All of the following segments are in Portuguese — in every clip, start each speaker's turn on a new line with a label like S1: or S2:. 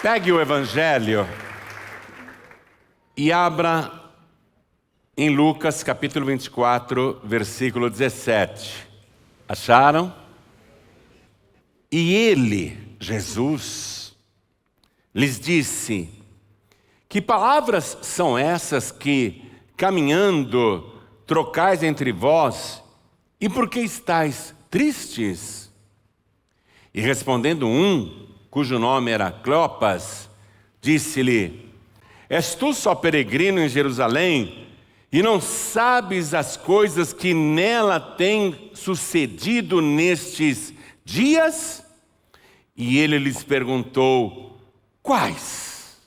S1: Pegue o Evangelho e abra em Lucas capítulo 24, versículo 17. Acharam? E ele, Jesus, lhes disse: que palavras são essas que, caminhando, trocais entre vós, e por que estáis tristes? E respondendo cujo nome era Cleopas, disse-lhe: és tu só peregrino em Jerusalém, e não sabes as coisas que nela têm sucedido nestes dias? E ele lhes perguntou: quais?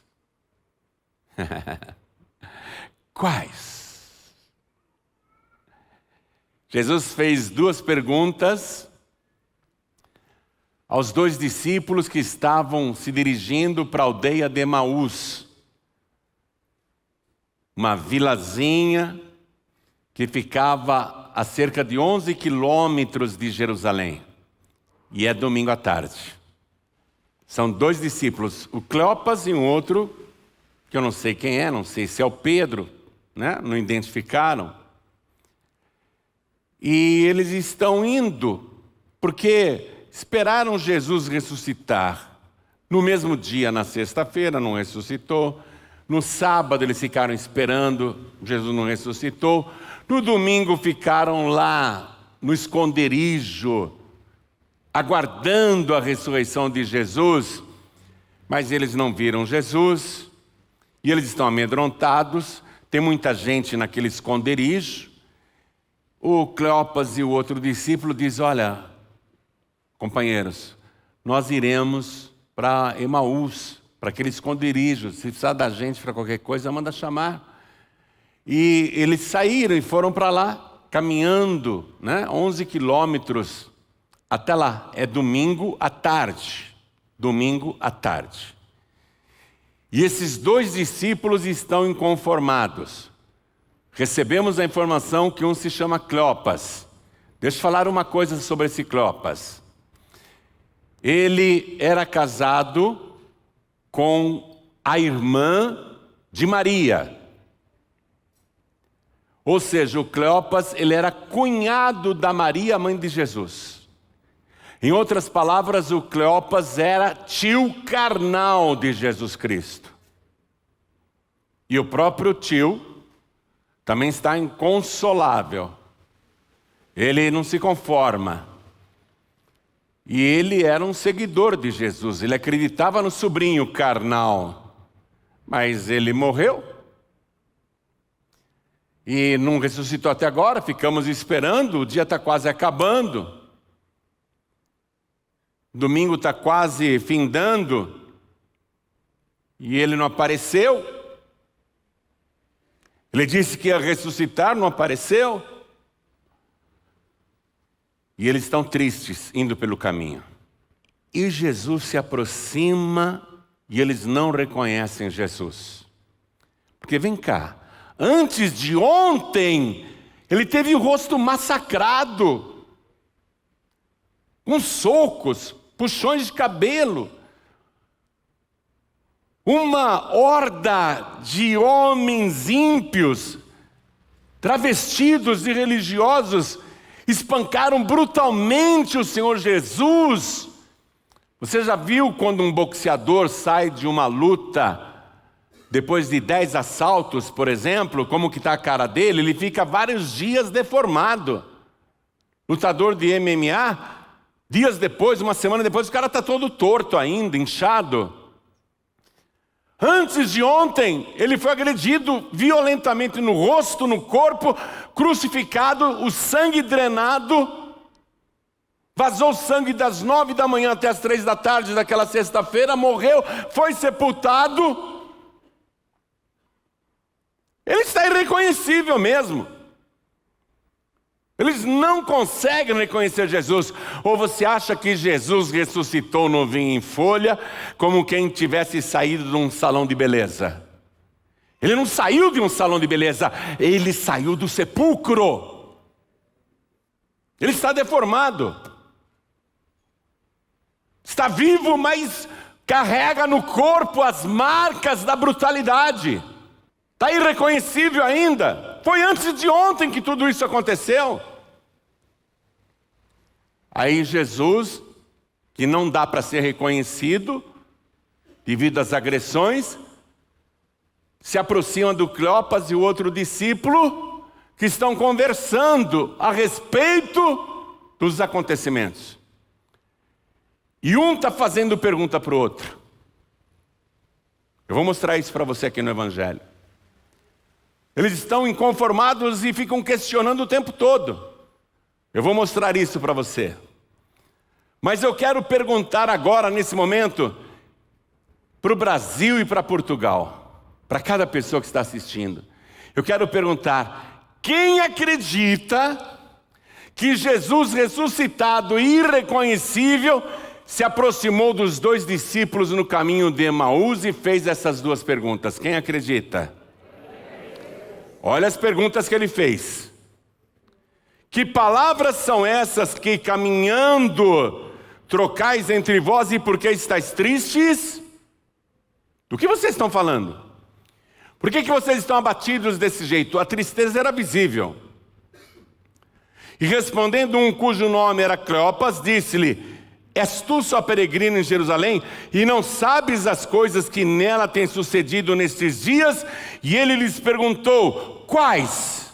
S1: Quais? Jesus fez duas perguntas aos dois discípulos que estavam se dirigindo para a aldeia de Emaús, uma vilazinha que ficava a cerca de 11 quilômetros de Jerusalém. E é domingo à tarde. São dois discípulos, o Cleopas e um outro, que eu não sei quem é, não sei se é o Pedro, né? Não identificaram. E eles estão indo, porque esperaram Jesus ressuscitar. No mesmo dia, na sexta-feira, não ressuscitou. No sábado, eles ficaram esperando, Jesus não ressuscitou. No domingo, ficaram lá, no esconderijo, aguardando a ressurreição de Jesus. Mas eles não viram Jesus, e eles estão amedrontados. Tem muita gente naquele esconderijo. O Cleopas e o outro discípulo dizem: olha, companheiros, nós iremos para Emaús, para aquele esconderijo. Se precisar da gente para qualquer coisa, manda chamar. E eles saíram e foram para lá, caminhando, 11 quilômetros até lá. É domingo à tarde. Domingo à tarde. E esses dois discípulos estão inconformados. Recebemos a informação que um se chama Cleopas. Deixa eu falar uma coisa sobre esse Cleopas. Ele era casado com a irmã de Maria. Ou seja, o Cleopas, ele era cunhado da Maria, mãe de Jesus. Em outras palavras, o Cleopas era tio carnal de Jesus Cristo. E o próprio tio também está inconsolável. Ele não se conforma. E ele era um seguidor de Jesus. Ele acreditava no sobrinho carnal. Mas ele morreu. E não ressuscitou até agora. Ficamos esperando. O dia está quase acabando. Domingo está quase findando. E ele não apareceu. Ele disse que ia ressuscitar, não apareceu. E eles estão tristes, indo pelo caminho. E Jesus se aproxima e eles não reconhecem Jesus. Porque vem cá, antes de ontem, ele teve o rosto massacrado, com socos, puxões de cabelo. Uma horda de homens ímpios, travestidos de religiosos, espancaram brutalmente o Senhor Jesus. Você já viu quando um boxeador sai de uma luta, depois de 10 assaltos, por exemplo, como que está a cara dele? Ele fica vários dias deformado. Lutador de MMA, dias depois, uma semana depois, o cara está todo torto ainda, inchado. Antes de ontem, ele foi agredido violentamente no rosto, no corpo, crucificado, o sangue drenado. Vazou sangue das 9 da manhã até as 3 da tarde daquela sexta-feira, morreu, foi sepultado. Ele está irreconhecível mesmo. Eles não conseguem reconhecer Jesus. Ou você acha que Jesus ressuscitou novinho em folha, como quem tivesse saído de um salão de beleza? Ele não saiu de um salão de beleza, ele saiu do sepulcro. Ele está deformado. Está vivo, mas carrega no corpo as marcas da brutalidade. Está irreconhecível ainda. Foi antes de ontem que tudo isso aconteceu. Aí Jesus, que não dá para ser reconhecido, devido às agressões, se aproxima do Cleopas e o outro discípulo, que estão conversando a respeito dos acontecimentos. E um está fazendo pergunta para o outro. Eu vou mostrar isso para você aqui no Evangelho. Eles estão inconformados e ficam questionando o tempo todo. Eu vou mostrar isso para você. Mas eu quero perguntar agora, nesse momento, para o Brasil e para Portugal, para cada pessoa que está assistindo. Eu quero perguntar: quem acredita que Jesus ressuscitado e irreconhecível se aproximou dos dois discípulos no caminho de Emaús e fez essas duas perguntas? Quem acredita? Olha as perguntas que ele fez. Que palavras são essas que, caminhando, trocais entre vós, e por que estáis tristes? Do que vocês estão falando? Por que vocês estão abatidos desse jeito? A tristeza era visível. E respondendo um cujo nome era Cleopas, disse-lhe: és tu só peregrino em Jerusalém, e não sabes as coisas que nela têm sucedido nestes dias? E ele lhes perguntou: quais?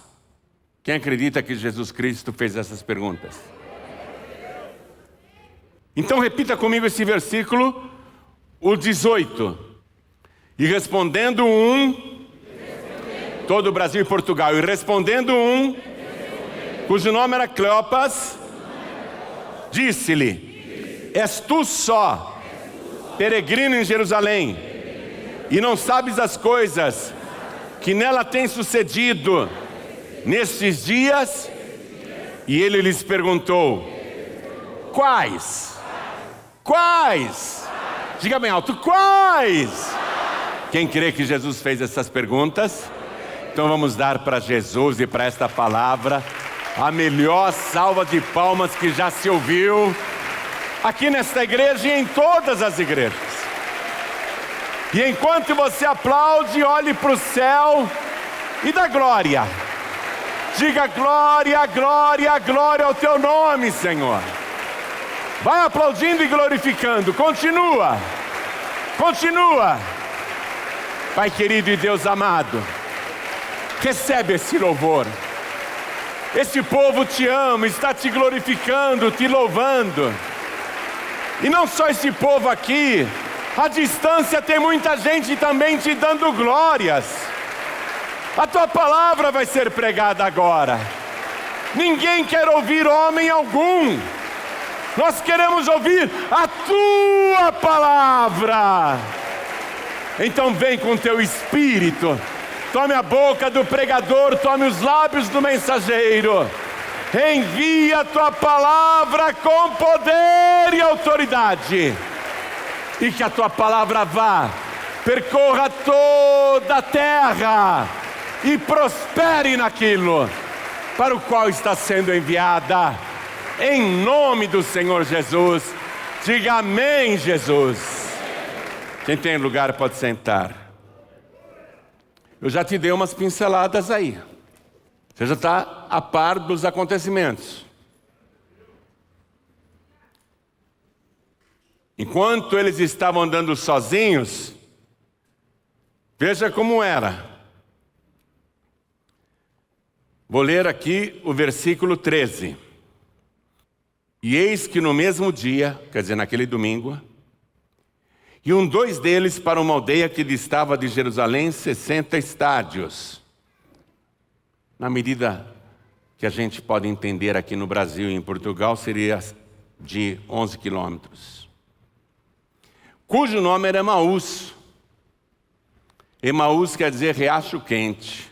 S1: Quem acredita que Jesus Cristo fez essas perguntas? Então repita comigo esse versículo, o 18. E respondendo todo o Brasil e Portugal, e respondendo cujo nome era Cleopas, disse-lhe: és tu só peregrino em Jerusalém, e não sabes as coisas que nela têm sucedido nestes dias? E ele lhes perguntou: quais? Quais? Diga bem alto: quais? Quem crê que Jesus fez essas perguntas? Então vamos dar para Jesus e para esta palavra a melhor salva de palmas que já se ouviu aqui nesta igreja e em todas as igrejas. E enquanto você aplaude, olhe para o céu e dá glória. Diga: glória, glória, glória ao teu nome, Senhor. Vai aplaudindo e glorificando. Continua. Continua. Pai querido e Deus amado, recebe esse louvor. Esse povo te ama, está te glorificando, te louvando. E não só esse povo aqui, à distância tem muita gente também te dando glórias. A tua palavra vai ser pregada agora. Ninguém quer ouvir homem algum. Nós queremos ouvir a tua palavra. Então vem com teu espírito. Tome a boca do pregador, tome os lábios do mensageiro. Envia a tua palavra com poder e autoridade. E que a tua palavra vá, percorra toda a terra e prospere naquilo para o qual está sendo enviada. Em nome do Senhor Jesus. Diga amém, Jesus. Quem tem lugar pode sentar. Eu já te dei umas pinceladas aí. Você já está a par dos acontecimentos. Enquanto eles estavam andando sozinhos, veja como era. Vou ler aqui o versículo 13. E eis que no mesmo dia, quer dizer, naquele domingo, iam dois deles para uma aldeia que distava de Jerusalém 60 estádios. Na medida que a gente pode entender aqui no Brasil e em Portugal, seria de 11 quilômetros. Cujo nome era Emaús. Emaús quer dizer riacho quente.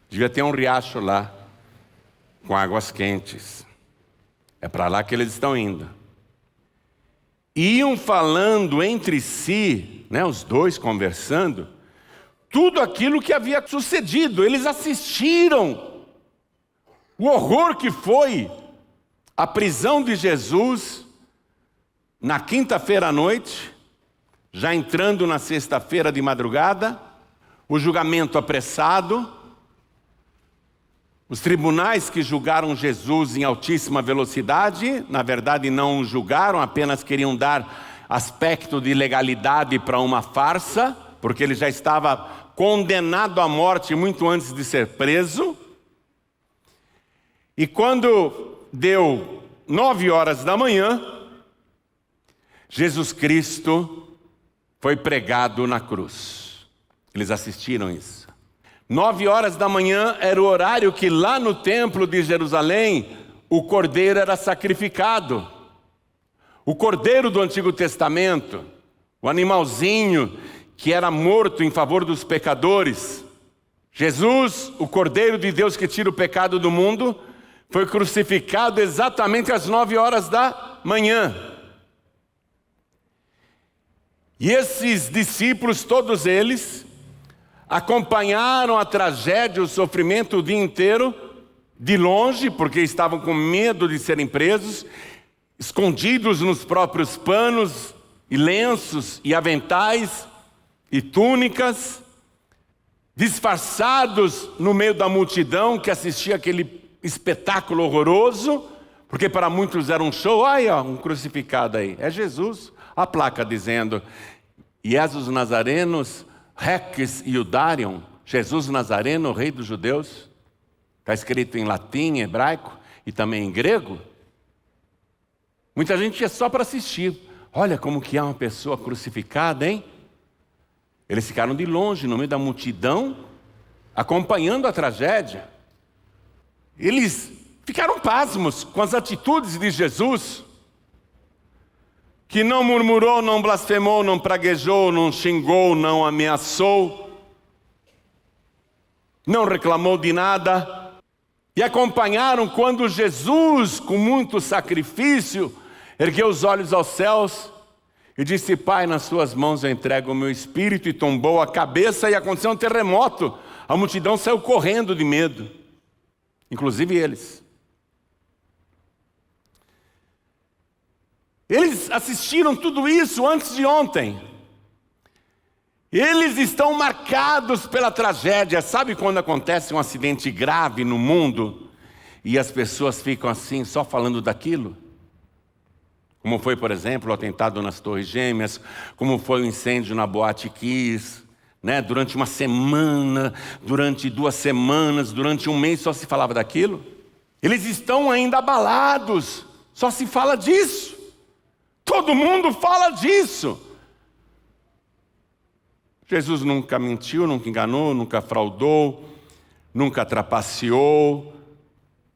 S1: Devia ter um riacho lá, com águas quentes. É para lá que eles estão indo. Iam falando entre si, os dois conversando, tudo aquilo que havia sucedido. Eles assistiram o horror que foi a prisão de Jesus na quinta-feira à noite, já entrando na sexta-feira de madrugada, o julgamento apressado, os tribunais que julgaram Jesus em altíssima velocidade, na verdade não o julgaram, apenas queriam dar aspecto de legalidade para uma farsa, porque ele já estava condenado à morte muito antes de ser preso. E quando deu 9 horas da manhã, Jesus Cristo foi pregado na cruz. Eles assistiram isso. 9 horas da manhã era o horário que lá no templo de Jerusalém o cordeiro era sacrificado. O cordeiro do Antigo Testamento, o animalzinho que era morto em favor dos pecadores. Jesus, o cordeiro de Deus que tira o pecado do mundo, foi crucificado exatamente às 9 horas da manhã. E esses discípulos, todos eles, acompanharam a tragédia, o sofrimento o dia inteiro, de longe, porque estavam com medo de serem presos, escondidos nos próprios panos, e lenços, e aventais, e túnicas, disfarçados no meio da multidão que assistia aquele espetáculo horroroso, porque para muitos era um show. Olha, um crucificado aí, é Jesus. A placa dizendo: Jesus Nazarenos, Rex Iudarion, Jesus Nazareno, rei dos judeus. Está escrito em latim, em hebraico e também em grego. Muita gente ia só para assistir. Olha como que é uma pessoa crucificada, hein? Eles ficaram de longe, no meio da multidão, acompanhando a tragédia. Eles ficaram pasmos com as atitudes de Jesus, que não murmurou, não blasfemou, não praguejou, não xingou, não ameaçou, não reclamou de nada. E acompanharam quando Jesus, com muito sacrifício, ergueu os olhos aos céus e disse: Pai, nas suas mãos eu entrego o meu espírito, e tombou a cabeça e aconteceu um terremoto. A multidão saiu correndo de medo, inclusive eles. Eles assistiram tudo isso antes de ontem. Eles estão marcados pela tragédia. Sabe quando acontece um acidente grave no mundo e as pessoas ficam assim, só falando daquilo? Como foi, por exemplo, o atentado nas Torres Gêmeas, como foi o incêndio na Boate Kiss, né? Durante uma semana, durante 2 semanas, durante um mês só se falava daquilo. Eles estão ainda abalados, só se fala disso. Todo mundo fala disso. Jesus nunca mentiu, nunca enganou, nunca fraudou, nunca trapaceou,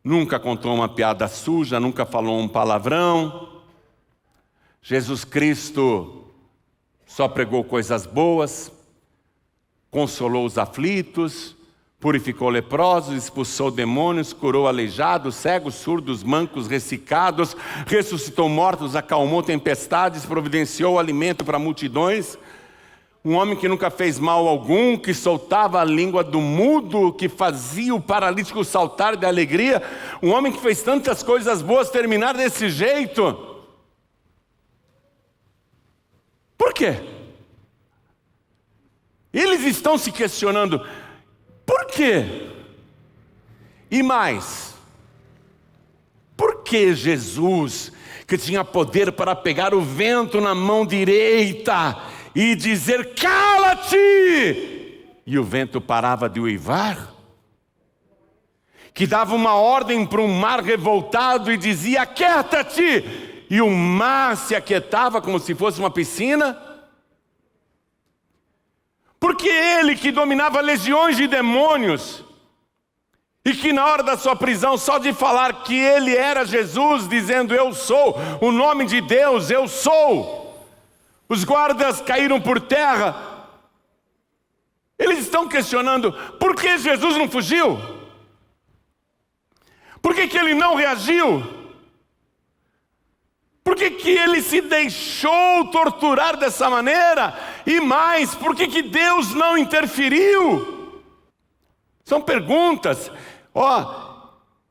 S1: nunca contou uma piada suja, nunca falou um palavrão. Jesus Cristo só pregou coisas boas, consolou os aflitos, purificou leprosos, expulsou demônios, curou aleijados, cegos, surdos, mancos, ressecados, ressuscitou mortos, acalmou tempestades, providenciou alimento para multidões. Um homem que nunca fez mal algum, que soltava a língua do mudo, que fazia o paralítico saltar de alegria. Um homem que fez tantas coisas boas terminar desse jeito. Por quê? Eles estão se questionando, por quê? E mais, por que Jesus, que tinha poder para pegar o vento na mão direita e dizer: cala-te! E o vento parava de uivar? Que dava uma ordem para um mar revoltado e dizia: aquieta-te! E o mar se aquietava como se fosse uma piscina? Porque ele, que dominava legiões de demônios, e que na hora da sua prisão, só de falar que ele era Jesus, dizendo: eu sou, o nome de Deus, eu sou, os guardas caíram por terra. Eles estão questionando, por que Jesus não fugiu? Por que ele não reagiu? Por que ele se deixou torturar dessa maneira? E mais, por que Deus não interferiu? São perguntas.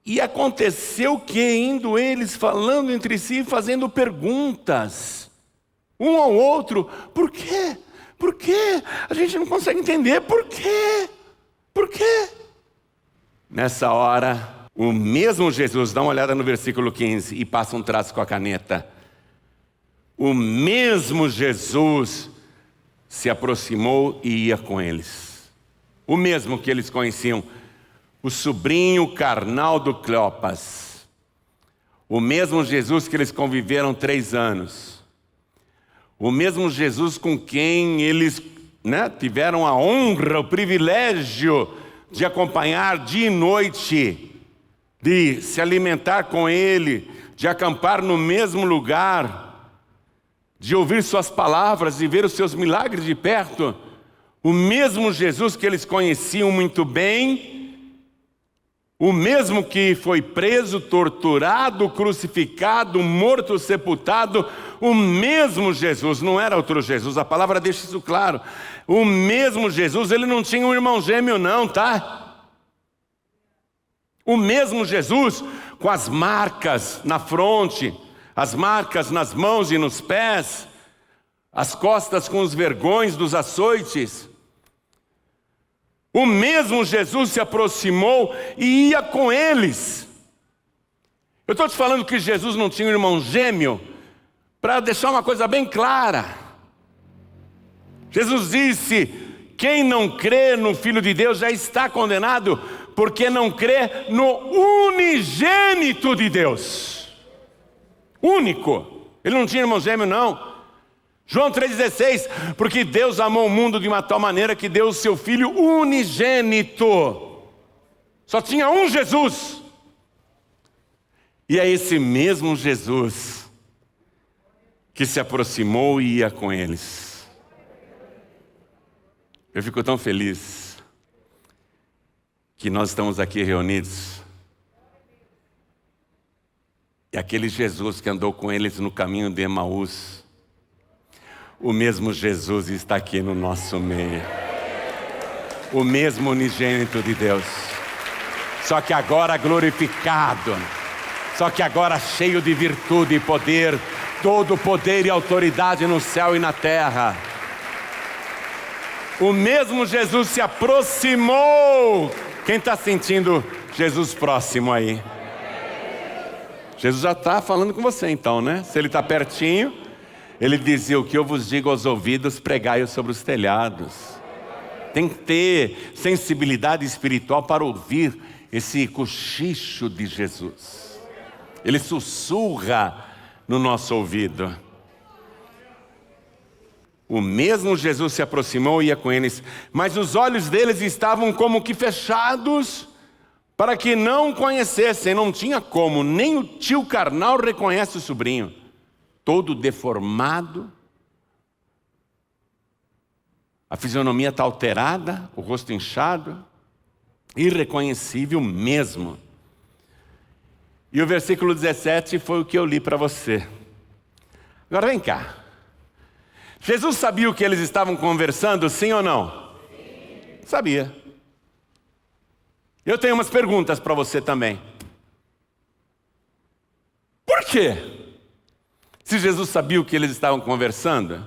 S1: E aconteceu que, indo eles falando entre si, fazendo perguntas, um ao outro. Por quê? Por quê? A gente não consegue entender. Por quê? Por quê? Nessa hora, o mesmo Jesus, dá uma olhada no versículo 15 e passa um traço com a caneta. O mesmo Jesus se aproximou e ia com eles. O mesmo que eles conheciam, o sobrinho carnal do Cleopas. O mesmo Jesus que eles conviveram 3 anos. O mesmo Jesus com quem eles tiveram a honra, o privilégio de acompanhar dia e noite, de se alimentar com Ele, de acampar no mesmo lugar, de ouvir suas palavras e ver os seus milagres de perto. O mesmo Jesus que eles conheciam muito bem, o mesmo que foi preso, torturado, crucificado, morto, sepultado, o mesmo Jesus, não era outro Jesus, a palavra deixa isso claro. O mesmo Jesus, ele não tinha um irmão gêmeo não, tá? O mesmo Jesus, com as marcas na fronte, as marcas nas mãos e nos pés, as costas com os vergões dos açoites. O mesmo Jesus se aproximou e ia com eles. Eu estou te falando que Jesus não tinha um irmão gêmeo para deixar uma coisa bem clara. Jesus disse: quem não crê no Filho de Deus já está condenado, porque não crê no unigênito de Deus. Único. Ele não tinha irmão gêmeo não. João 3,16, porque Deus amou o mundo de uma tal maneira que deu o seu Filho unigênito. Só tinha um Jesus. E é esse mesmo Jesus que se aproximou e ia com eles. Eu fico tão feliz que nós estamos aqui reunidos. E aquele Jesus que andou com eles no caminho de Emaús, o mesmo Jesus está aqui no nosso meio. O mesmo unigênito de Deus. Só que agora glorificado. Só que agora cheio de virtude e poder. Todo poder e autoridade no céu e na terra. O mesmo Jesus se aproximou. Quem está sentindo Jesus próximo aí? Jesus já está falando com você então, né? Se ele está pertinho, ele dizia: o que eu vos digo aos ouvidos, pregai-o sobre os telhados. Tem que ter sensibilidade espiritual para ouvir esse cochicho de Jesus. Ele sussurra no nosso ouvido. O mesmo Jesus se aproximou e ia com eles, mas os olhos deles estavam como que fechados, para que não conhecessem. Não tinha como, nem o tio carnal reconhece o sobrinho. Todo deformado, a fisionomia está alterada, o rosto inchado, irreconhecível mesmo. E o versículo 17 foi o que eu li para você. Agora vem cá. Jesus sabia o que eles estavam conversando, sim ou não? Sim. Sabia. Eu tenho umas perguntas para você também. Por quê? Se Jesus sabia o que eles estavam conversando,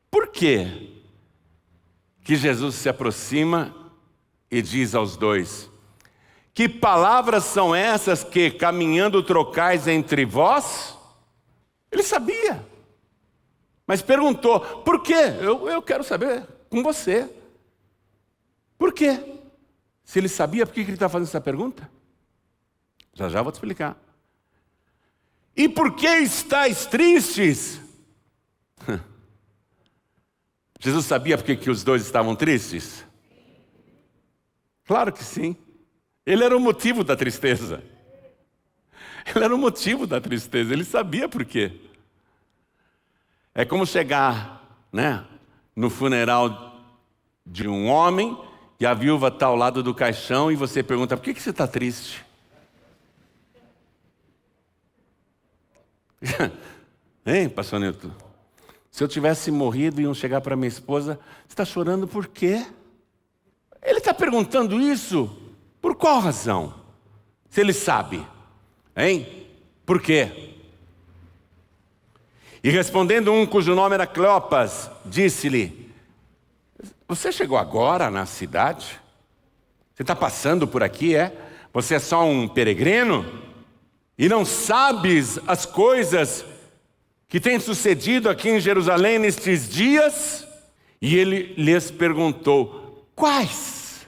S1: por quê que Jesus se aproxima e diz aos dois: que palavras são essas que caminhando trocais entre vós? Ele sabia, mas perguntou: por quê? Eu quero saber com você. Por quê? Se ele sabia, por que ele está fazendo essa pergunta? Já já vou te explicar. E por que estáis tristes? Jesus sabia por que os dois estavam tristes? Claro que sim. Ele era o motivo da tristeza. Ele era o motivo da tristeza. Ele sabia por quê. É como chegar, no funeral de um homem e a viúva está ao lado do caixão e você pergunta: por que você está triste? Hein, pastor Nilton? Se eu tivesse morrido e iam chegar para minha esposa: você está chorando por quê? Ele está perguntando isso por qual razão? Se ele sabe, hein? Por quê? E respondendo um cujo nome era Cleopas, disse-lhe: você chegou agora na cidade? Você está passando por aqui, é? Você é só um peregrino? E não sabes as coisas que têm sucedido aqui em Jerusalém nestes dias? E ele lhes perguntou: quais?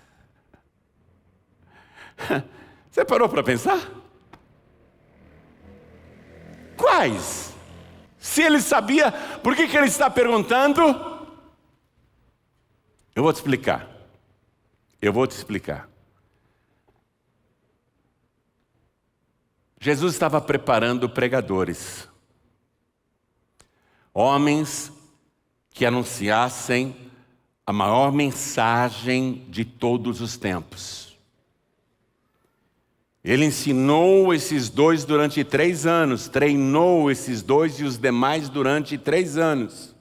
S1: Você parou para pensar? Quais? Se ele sabia, por que ele está perguntando? Eu vou te explicar. Jesus estava preparando pregadores. Homens que anunciassem a maior mensagem de todos os tempos. Ele ensinou esses dois durante 3 anos, treinou esses dois e os demais durante 3 anos.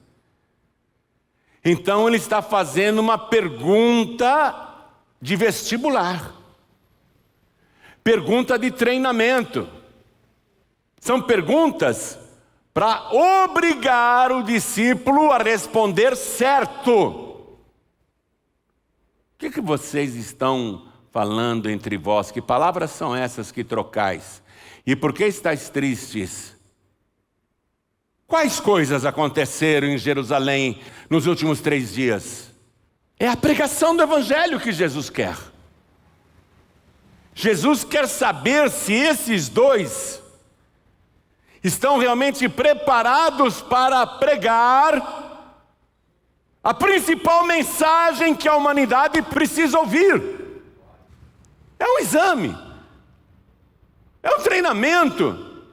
S1: Então ele está fazendo uma pergunta de vestibular. Pergunta de treinamento. São perguntas para obrigar o discípulo a responder certo. O que vocês estão falando entre vós? Que palavras são essas que trocais? E por que estáis tristes? Quais coisas aconteceram em Jerusalém nos últimos 3 dias? É a pregação do Evangelho que Jesus quer. Jesus quer saber se esses dois estão realmente preparados para pregar a principal mensagem que a humanidade precisa ouvir. É um exame, é um treinamento.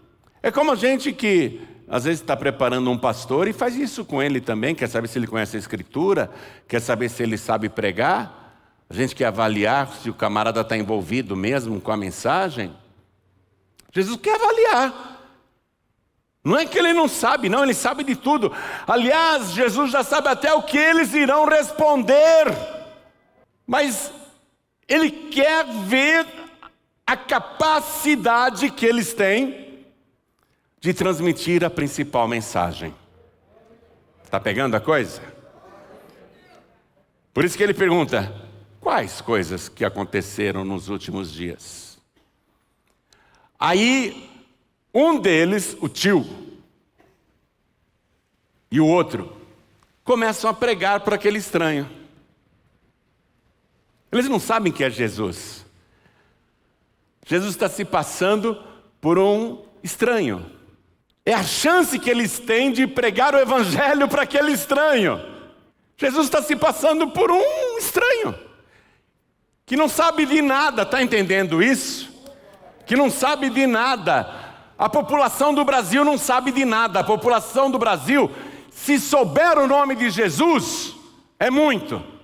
S1: É como a gente que às vezes está preparando um pastor e faz isso com ele também, quer saber se ele conhece a Escritura, quer saber se ele sabe pregar. A gente quer avaliar se o camarada está envolvido mesmo com a mensagem. Jesus quer avaliar. Não é que ele não sabe, não, ele sabe de tudo. Aliás, Jesus já sabe até o que eles irão responder. Mas ele quer ver a capacidade que eles têm de transmitir a principal mensagem. Está pegando a coisa? Por isso que ele pergunta: quais coisas que aconteceram nos últimos dias? Aí, um deles, o tio, e o outro, começam a pregar para aquele estranho. Eles não sabem que é Jesus. Jesus está se passando por um estranho. É a chance que eles têm de pregar o Evangelho para aquele estranho. Jesus está se passando por um estranho que não sabe de nada, está entendendo isso? Que não sabe de nada. A população do Brasil não sabe de nada. A população do Brasil, se souber o nome de Jesus, é muito.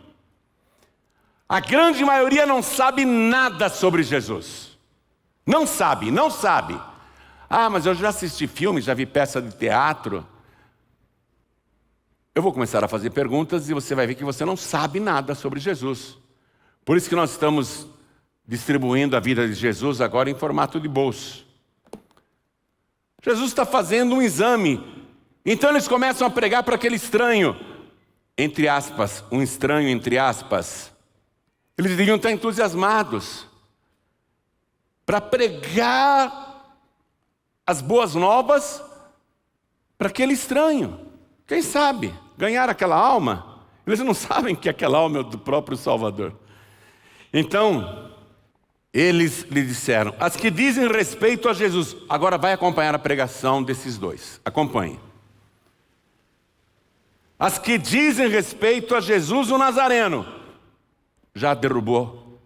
S1: A grande maioria não sabe nada sobre Jesus. Não sabe. Ah, mas eu já assisti filme, já vi peça de teatro. Eu vou começar a fazer perguntas e você vai ver que você não sabe nada sobre Jesus. Por isso que nós estamos distribuindo a vida de Jesus agora em formato de bolso. Jesus está fazendo um exame. Então eles começam a pregar para aquele estranho, entre aspas, um estranho entre aspas. Eles deviam estar entusiasmados para pregar as boas novas para aquele estranho. Quem sabe ganhar aquela alma? Eles não sabem que aquela alma é do próprio Salvador. Então, eles lhe disseram: as que dizem respeito a Jesus. Agora vai acompanhar a pregação desses dois. Acompanhe. As que dizem respeito a Jesus o Nazareno. Já derrubou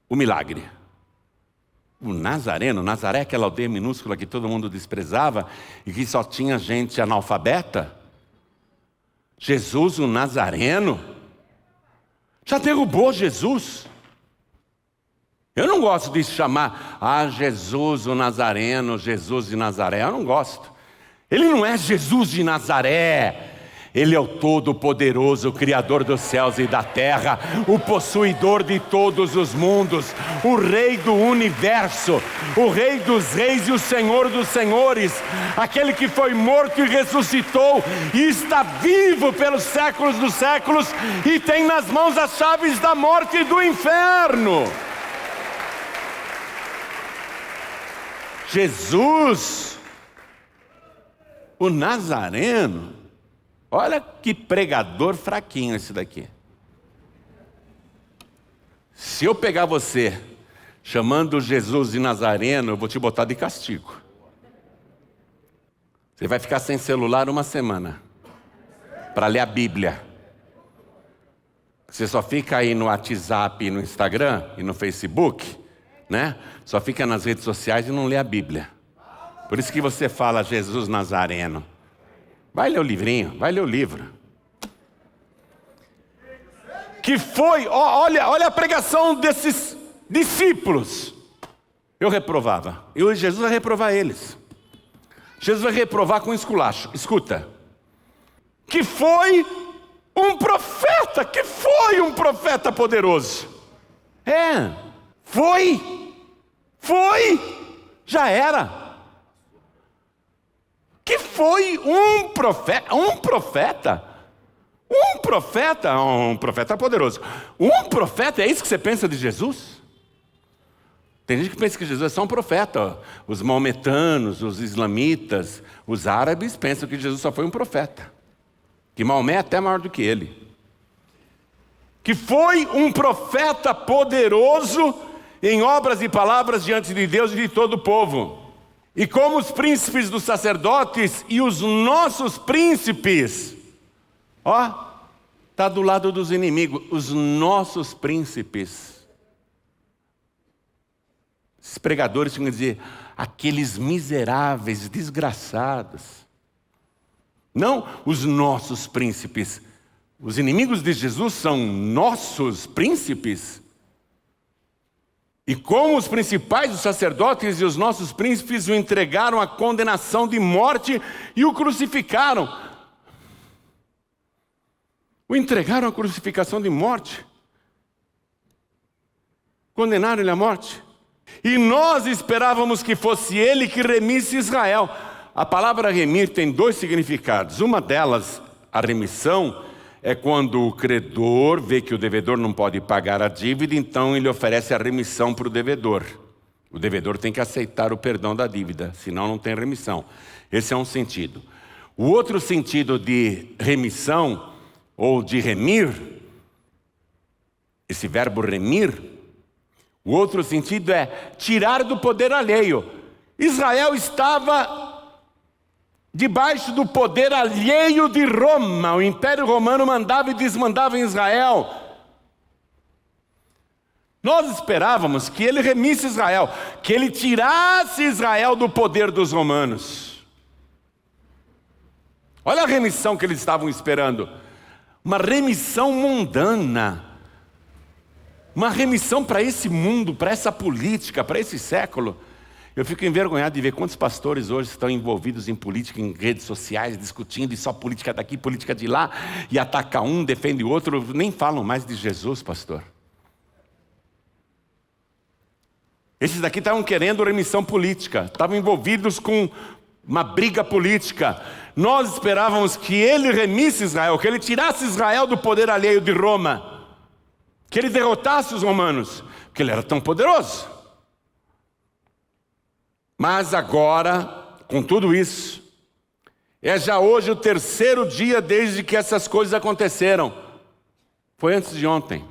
S1: o milagre. O Nazareno, Nazaré é aquela aldeia minúscula que todo mundo desprezava e que só tinha gente analfabeta. Jesus o Nazareno já derrubou Jesus. Eu não gosto de chamar Jesus o Nazareno, Jesus de Nazaré. Eu não gosto. Ele não é Jesus de Nazaré. Ele é o Todo-Poderoso, o Criador dos céus e da terra, o possuidor de todos os mundos, o Rei do universo, o Rei dos reis e o Senhor dos senhores, aquele que foi morto e ressuscitou e está vivo pelos séculos dos séculos e tem nas mãos as chaves da morte e do inferno. Jesus, o Nazareno. Olha que pregador fraquinho esse daqui. Se eu pegar você chamando Jesus de Nazareno, eu vou te botar de castigo. Você vai ficar sem celular uma semana para ler a Bíblia. Você só fica aí no WhatsApp, no Instagram e no Facebook, né? Só fica nas redes sociais e não lê a Bíblia. Por isso que você fala Jesus Nazareno. Vai ler o livrinho, vai ler o livro. Que foi, olha a pregação desses discípulos. Eu reprovava. Jesus vai reprovar eles. Jesus vai reprovar com esculacho. Escuta. Que foi um profeta, poderoso. Foi, já era. Que foi um profeta poderoso. Um profeta, é isso que você pensa de Jesus? Tem gente que pensa que Jesus é só um profeta. Os maometanos, os islamitas, os árabes pensam que Jesus só foi um profeta. Que Maomé é até maior do que ele. Que foi um profeta poderoso em obras e palavras diante de Deus e de todo o povo. E como os príncipes dos sacerdotes e os nossos príncipes, está do lado dos inimigos, os nossos príncipes. Esses pregadores tinham que dizer, aqueles miseráveis, desgraçados. Não os nossos príncipes. Os inimigos de Jesus são nossos príncipes. E como os principais dos sacerdotes e os nossos príncipes o entregaram à condenação de morte e o crucificaram. O entregaram à crucificação de morte. Condenaram ele à morte. E nós esperávamos que fosse ele que remisse Israel. A palavra remir tem dois significados. Uma delas, a remissão, é quando o credor vê que o devedor não pode pagar a dívida, então ele oferece a remissão para o devedor. O devedor tem que aceitar o perdão da dívida, senão não tem remissão. Esse é um sentido. O outro sentido de remissão, ou de remir, esse verbo remir, o outro sentido é tirar do poder alheio. Israel estava debaixo do poder alheio de Roma. O Império Romano mandava e desmandava em Israel. Nós esperávamos que ele remisse Israel, que ele tirasse Israel do poder dos romanos. Olha a remissão que eles estavam esperando. Uma remissão mundana. Uma remissão para esse mundo, para essa política, para esse século. Eu fico envergonhado de ver quantos pastores hoje estão envolvidos em política, em redes sociais, discutindo, e só política daqui, política de lá, e ataca um, defende o outro, nem falam mais de Jesus, pastor. Esses daqui estavam querendo remissão política, estavam envolvidos com uma briga política. Nós esperávamos que ele remisse Israel, que ele tirasse Israel do poder alheio de Roma, que ele derrotasse os romanos, porque ele era tão poderoso. Mas agora, com tudo isso, é já hoje o terceiro dia desde que essas coisas aconteceram. Foi antes de ontem.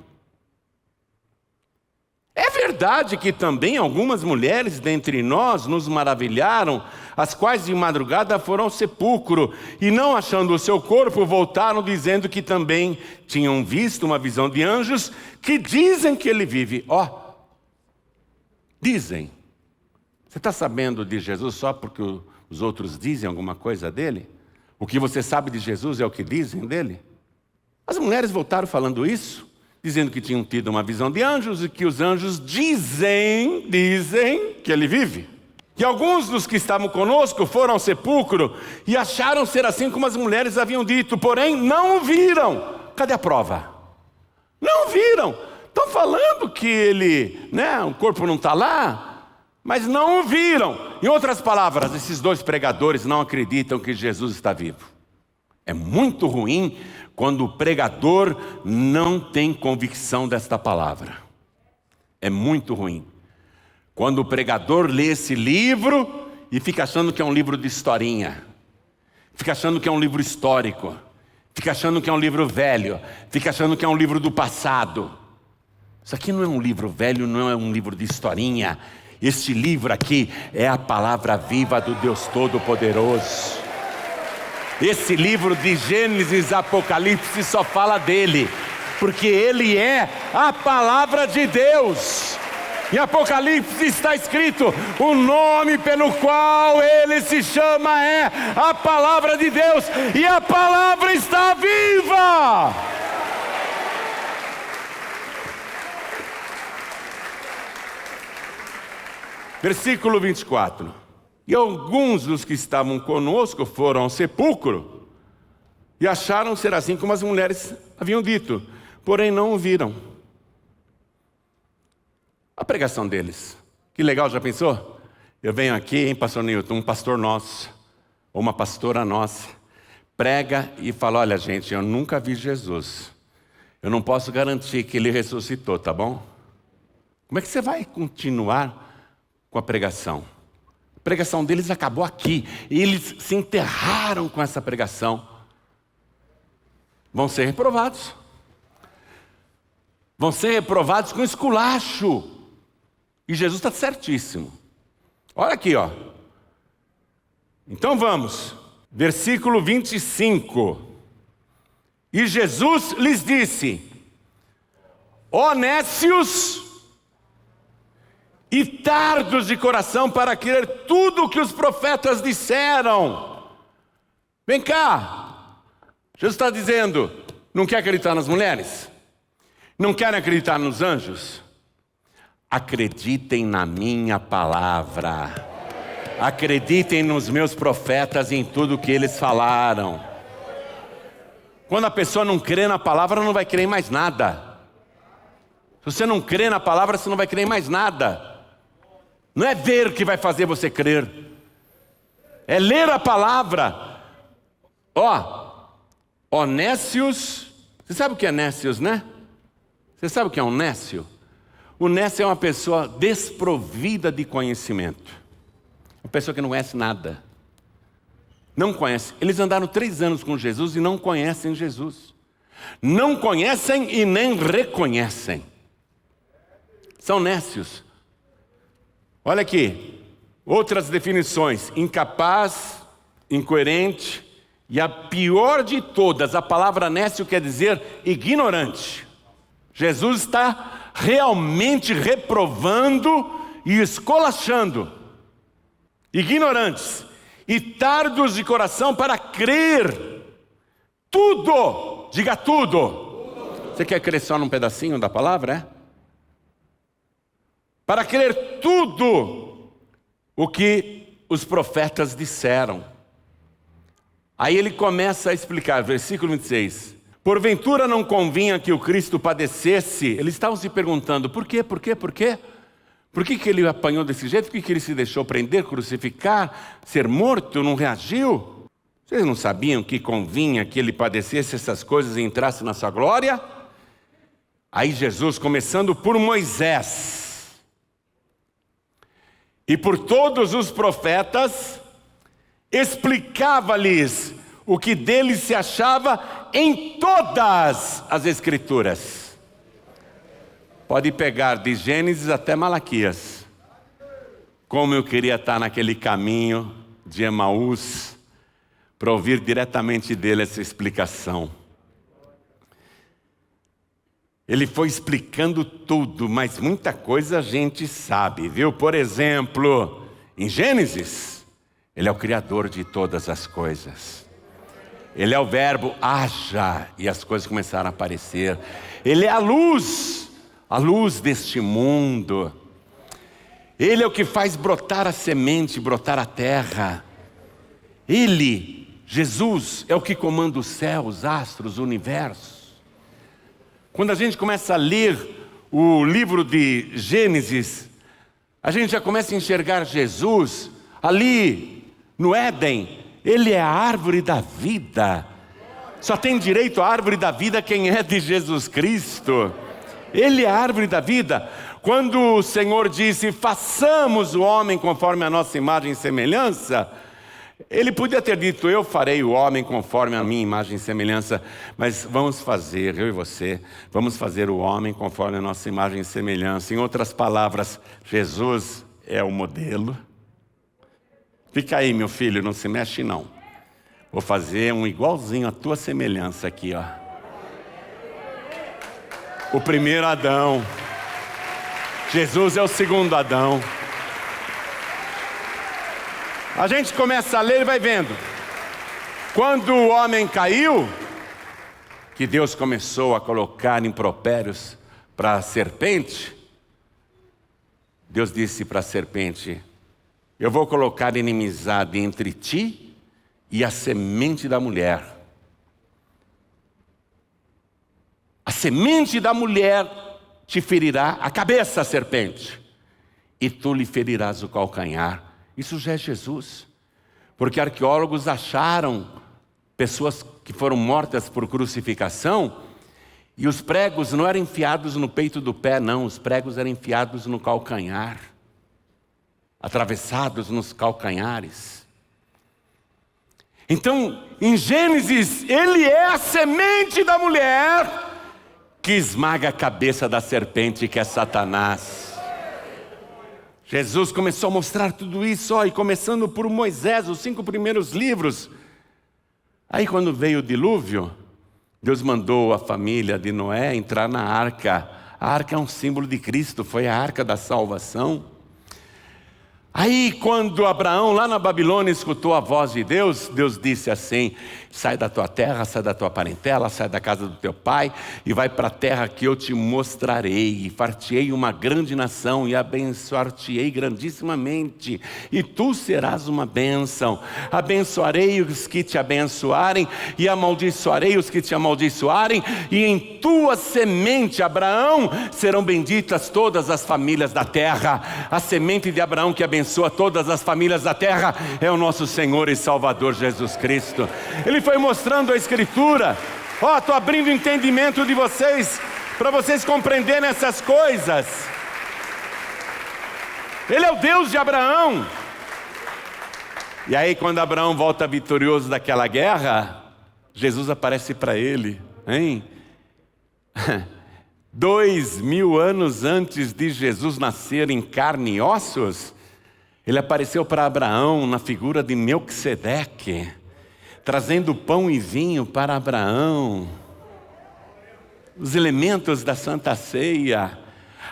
S1: É verdade que também algumas mulheres dentre nós nos maravilharam, as quais de madrugada foram ao sepulcro, e não achando o seu corpo, voltaram dizendo que também tinham visto uma visão de anjos, que dizem que ele vive. Dizem. Você está sabendo de Jesus só porque os outros dizem alguma coisa dele? O que você sabe de Jesus é o que dizem dele? As mulheres voltaram falando isso, dizendo que tinham tido uma visão de anjos e que os anjos dizem que ele vive. E alguns dos que estavam conosco foram ao sepulcro e acharam ser assim como as mulheres haviam dito, porém não o viram. Cadê a prova? Não viram. Estão falando que o corpo não está lá, mas não o viram. Em outras palavras, esses dois pregadores não acreditam que Jesus está vivo. É muito ruim quando o pregador não tem convicção desta palavra. É muito ruim. Quando o pregador lê esse livro e fica achando que é um livro de historinha, fica achando que é um livro histórico, fica achando que é um livro velho, fica achando que é um livro do passado. Isso aqui não é um livro velho, não é um livro de historinha. Este livro aqui é a palavra viva do Deus Todo-Poderoso. Esse livro de Gênesis, Apocalipse só fala dele, porque ele é a palavra de Deus. Em Apocalipse está escrito, o nome pelo qual ele se chama é a palavra de Deus, e a palavra está viva. Versículo 24. E alguns dos que estavam conosco foram ao sepulcro e acharam ser assim como as mulheres haviam dito, porém não o viram. A pregação deles, que legal, já pensou? Eu venho aqui, hein, pastor Newton, um pastor nosso, ou uma pastora nossa, prega e fala, olha gente, eu nunca vi Jesus, eu não posso garantir que ele ressuscitou, tá bom? Como é que você vai continuar com a pregação? A pregação deles acabou aqui, e eles se enterraram com essa pregação. Vão ser reprovados. Vão ser reprovados com esculacho. E Jesus está certíssimo. Olha aqui, ó. Então vamos. Versículo 25. E Jesus lhes disse, ó nécios e tardos de coração para crer tudo o que os profetas disseram. Vem cá. Jesus está dizendo, não quer acreditar nas mulheres? Não querem acreditar nos anjos? Acreditem na minha palavra. Acreditem nos meus profetas e em tudo que eles falaram. Quando a pessoa não crê na palavra, não vai crer em mais nada. Se você não crê na palavra, você não vai crer em mais nada. Não é ver que vai fazer você crer. É ler a palavra. Ó nécios. Você sabe o que é nécios, né? Você sabe o que é um nécio? O nécio é uma pessoa desprovida de conhecimento. Uma pessoa que não conhece nada. Não conhece. Eles andaram 3 anos com Jesus e não conhecem Jesus. Não conhecem e nem reconhecem. São nécios. Olha aqui. Outras definições. Incapaz, incoerente e a pior de todas, a palavra nécio quer dizer ignorante. Jesus está realmente reprovando e esculachando ignorantes e tardos de coração para crer tudo, diga tudo. Você quer crer só num pedacinho da palavra, é? Para crer tudo o que os profetas disseram. Aí ele começa a explicar, versículo 26. Porventura não convinha que o Cristo padecesse? Eles estavam se perguntando, por quê? Por quê? Por quê? Por que ele apanhou desse jeito? Por que ele se deixou prender, crucificar, ser morto, não reagiu? Vocês não sabiam que convinha que ele padecesse essas coisas e entrasse na sua glória? Aí Jesus, começando por Moisés e por todos os profetas, explicava-lhes o que dele se achava em todas as Escrituras. Pode pegar de Gênesis até Malaquias. Como eu queria estar naquele caminho de Emaús para ouvir diretamente dele essa explicação. Ele foi explicando tudo, mas muita coisa a gente sabe, viu? Por exemplo, em Gênesis, ele é o Criador de todas as coisas. Ele é o verbo haja, e as coisas começaram a aparecer. Ele é a luz deste mundo. Ele é o que faz brotar a semente, brotar a terra. Ele, Jesus, é o que comanda os céus, os astros, o universo. Quando a gente começa a ler o livro de Gênesis, a gente já começa a enxergar Jesus ali no Éden. Ele é a árvore da vida. Só tem direito à árvore da vida quem é de Jesus Cristo. Ele é a árvore da vida. Quando o Senhor disse, façamos o homem conforme a nossa imagem e semelhança, Ele podia ter dito, eu farei o homem conforme a minha imagem e semelhança, mas vamos fazer, eu e você, vamos fazer o homem conforme a nossa imagem e semelhança. Em outras palavras, Jesus é o modelo. Fica aí, meu filho, não se mexe não. Vou fazer um igualzinho à tua semelhança aqui, ó. O primeiro Adão. Jesus é o segundo Adão. A gente começa a ler e vai vendo. Quando o homem caiu, que Deus começou a colocar impropérios para a serpente, Deus disse para a serpente, eu vou colocar inimizade entre ti e a semente da mulher. A semente da mulher te ferirá a cabeça, a serpente, e tu lhe ferirás o calcanhar. Isso já é Jesus. Porque arqueólogos acharam pessoas que foram mortas por crucificação, e os pregos não eram enfiados no peito do pé, não. Os pregos eram enfiados no calcanhar, atravessados nos calcanhares. Então, em Gênesis, ele é a semente da mulher que esmaga a cabeça da serpente, que é Satanás. Jesus começou a mostrar tudo isso, e começando por Moisés, os 5 primeiros livros. Aí quando veio o dilúvio, Deus mandou a família de Noé entrar na arca. A arca é um símbolo de Cristo, foi a arca da salvação. Aí quando Abraão lá na Babilônia escutou a voz de Deus, Deus disse assim, sai da tua terra, sai da tua parentela, sai da casa do teu pai e vai para a terra que eu te mostrarei. E far-te-ei uma grande nação e abençoar-te-ei grandissimamente. E tu serás uma bênção. Abençoarei os que te abençoarem e amaldiçoarei os que te amaldiçoarem. E em tua semente, Abraão, serão benditas todas as famílias da terra. A semente de Abraão que abençoa todas as famílias da terra é o nosso Senhor e Salvador Jesus Cristo. Ele foi mostrando a Escritura. Estou abrindo o entendimento de vocês, para vocês compreenderem essas coisas. Ele é o Deus de Abraão. E aí quando Abraão volta vitorioso daquela guerra, Jesus aparece para ele, hein? 2000 anos antes de Jesus nascer em carne e ossos, ele apareceu para Abraão na figura de Melquisedeque, trazendo pão e vinho para Abraão, os elementos da Santa Ceia.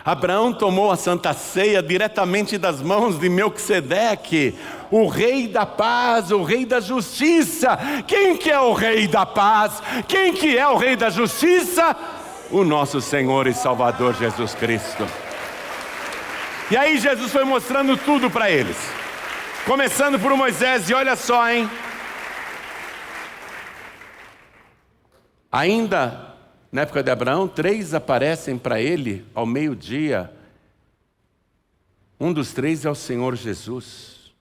S1: Abraão tomou a Santa Ceia diretamente das mãos de Melquisedeque, o Rei da Paz, o Rei da Justiça. Quem que é o Rei da Paz? Quem que é o Rei da Justiça? O nosso Senhor e Salvador Jesus Cristo. E aí Jesus foi mostrando tudo para eles, começando por Moisés, e olha só, hein? Ainda na época de Abraão, 3 aparecem para ele ao meio-dia. Um dos 3 é o Senhor Jesus.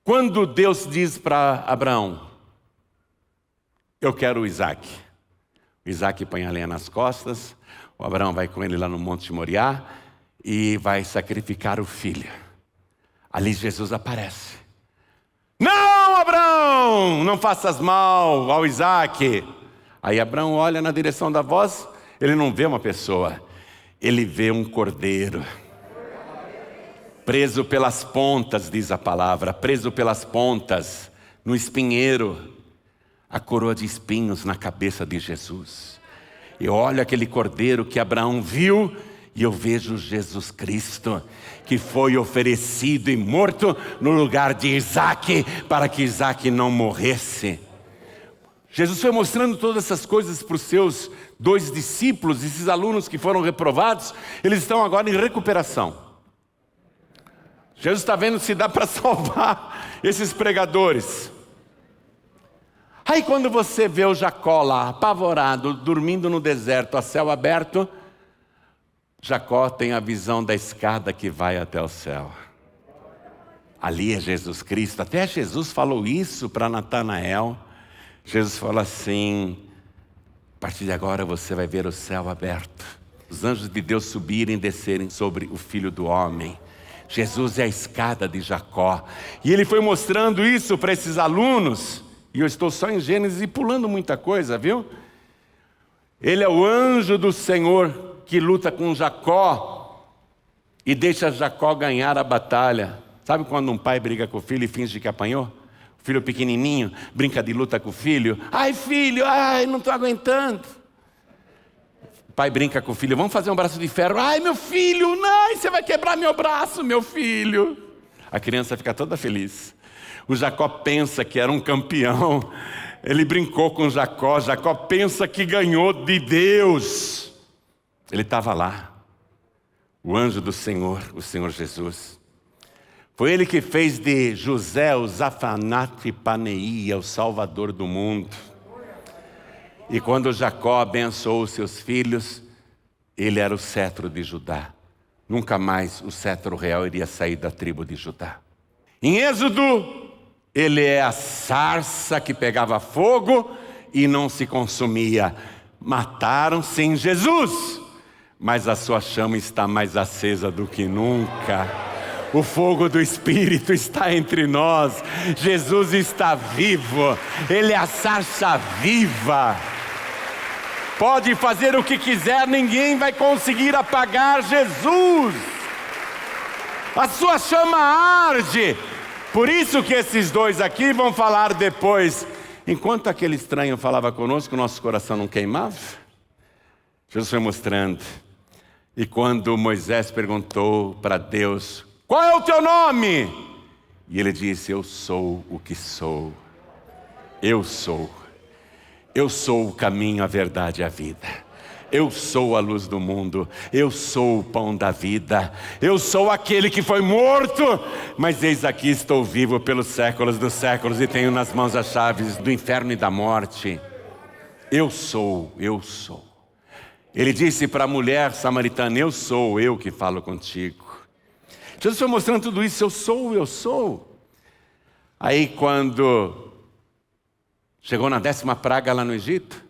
S1: Quando Deus diz para Abraão, eu quero o Isaac. O Isaac põe a lenha nas costas, o Abraão vai com ele lá no Monte Moriá, e vai sacrificar o filho. Ali Jesus aparece. Não, Abraão, não faças mal ao Isaac. Aí Abraão olha na direção da voz, ele não vê uma pessoa, ele vê um cordeiro. Preso pelas pontas, diz a palavra, preso pelas pontas, no espinheiro, a coroa de espinhos na cabeça de Jesus. E olha aquele cordeiro que Abraão viu, e eu vejo Jesus Cristo, que foi oferecido e morto no lugar de Isaac, para que Isaac não morresse. Jesus foi mostrando todas essas coisas para os seus 2 discípulos, esses alunos que foram reprovados, eles estão agora em recuperação. Jesus está vendo se dá para salvar esses pregadores. Aí quando você vê o Jacó lá, apavorado, dormindo no deserto, a céu aberto, Jacó tem a visão da escada que vai até o céu. Ali é Jesus Cristo. Até Jesus falou isso para Natanael. Jesus falou assim: a partir de agora você vai ver o céu aberto, os anjos de Deus subirem e descerem sobre o Filho do Homem. Jesus é a escada de Jacó. E ele foi mostrando isso para esses alunos. E eu estou só em Gênesis e pulando muita coisa, viu? Ele é o anjo do Senhor que luta com Jacó e deixa Jacó ganhar a batalha. Sabe quando um pai briga com o filho e finge que apanhou? O filho pequenininho brinca de luta com o filho. Ai filho, ai não estou aguentando. O pai brinca com o filho, vamos fazer um braço de ferro. Ai meu filho, não, você vai quebrar meu braço, meu filho. A criança fica toda feliz. O Jacó pensa que era um campeão. Ele brincou com Jacó. Jacó pensa que ganhou de Deus. Ele estava lá. O anjo do Senhor, o Senhor Jesus. Foi ele que fez de José o Zafanate Paneia, o Salvador do mundo. E quando Jacó abençoou os seus filhos, ele era o cetro de Judá. Nunca mais o cetro real iria sair da tribo de Judá. Em Êxodo, ele é a sarça que pegava fogo e não se consumia. Mataram sem Jesus, mas a sua chama está mais acesa do que nunca. O fogo do Espírito está entre nós. Jesus está vivo. Ele é a sarça viva. Pode fazer o que quiser, ninguém vai conseguir apagar Jesus. A sua chama arde. Por isso que esses dois aqui vão falar depois. Enquanto aquele estranho falava conosco, nosso coração não queimava. Jesus foi mostrando. E quando Moisés perguntou para Deus: qual é o teu nome? E ele disse: eu sou o que sou. Eu sou. Eu sou o caminho, a verdade e a vida. Eu sou a luz do mundo. Eu sou o pão da vida. Eu sou aquele que foi morto, mas eis aqui estou vivo pelos séculos dos séculos e tenho nas mãos as chaves do inferno e da morte. Eu sou, eu sou. Ele disse para a mulher samaritana: eu sou eu que falo contigo. Jesus foi mostrando tudo isso: eu sou, eu sou. Aí quando chegou na 10ª praga lá no Egito,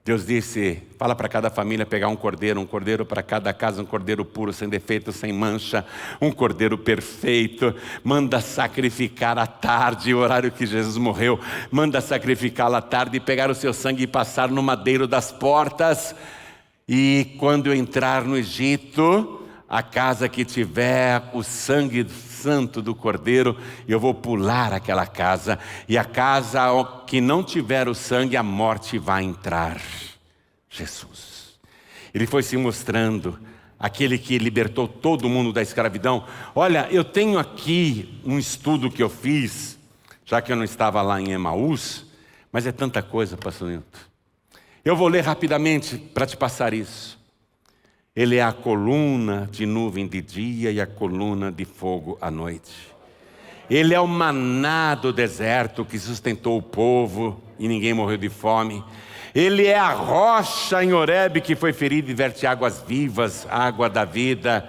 S1: Deus disse: fala para cada família pegar um cordeiro para cada casa, um cordeiro puro, sem defeito, sem mancha, um cordeiro perfeito. Manda sacrificar à tarde, o horário que Jesus morreu. Manda sacrificá-lo à tarde e pegar o seu sangue e passar no madeiro das portas. E quando eu entrar no Egito, a casa que tiver o sangue santo do cordeiro, eu vou pular aquela casa. E a casa que não tiver o sangue, a morte vai entrar. Jesus. Ele foi se mostrando aquele que libertou todo mundo da escravidão. Olha, eu tenho aqui um estudo que eu fiz, já que eu não estava lá em Emaús, mas é tanta coisa, pastor Nilton. Eu vou ler rapidamente para te passar isso. Ele é a coluna de nuvem de dia e a coluna de fogo à noite. Ele é o maná do deserto que sustentou o povo e ninguém morreu de fome. Ele é a rocha em Horebe que foi ferida e verte águas vivas, água da vida.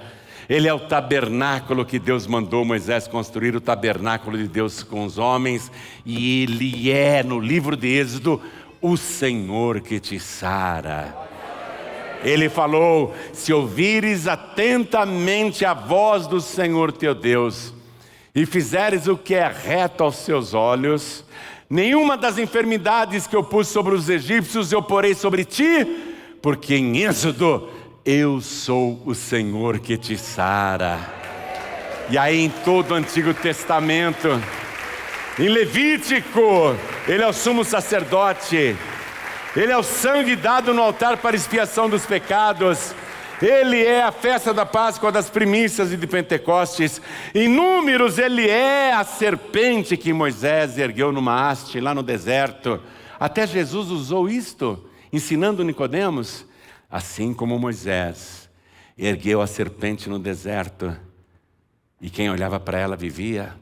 S1: Ele é o tabernáculo que Deus mandou Moisés construir, o tabernáculo de Deus com os homens. E ele é, no livro de Êxodo, o Senhor que te sara. Ele falou: se ouvires atentamente a voz do Senhor teu Deus, e fizeres o que é reto aos seus olhos, nenhuma das enfermidades que eu pus sobre os egípcios eu porei sobre ti, porque em Êxodo eu sou o Senhor que te sara. E aí em todo o Antigo Testamento, em Levítico, ele é o sumo sacerdote. Ele é o sangue dado no altar para expiação dos pecados. Ele é a festa da Páscoa, das primícias e de Pentecostes. Em Números, ele é a serpente que Moisés ergueu numa haste lá no deserto. Até Jesus usou isto, ensinando Nicodemos. Assim como Moisés ergueu a serpente no deserto, e quem olhava para ela vivia.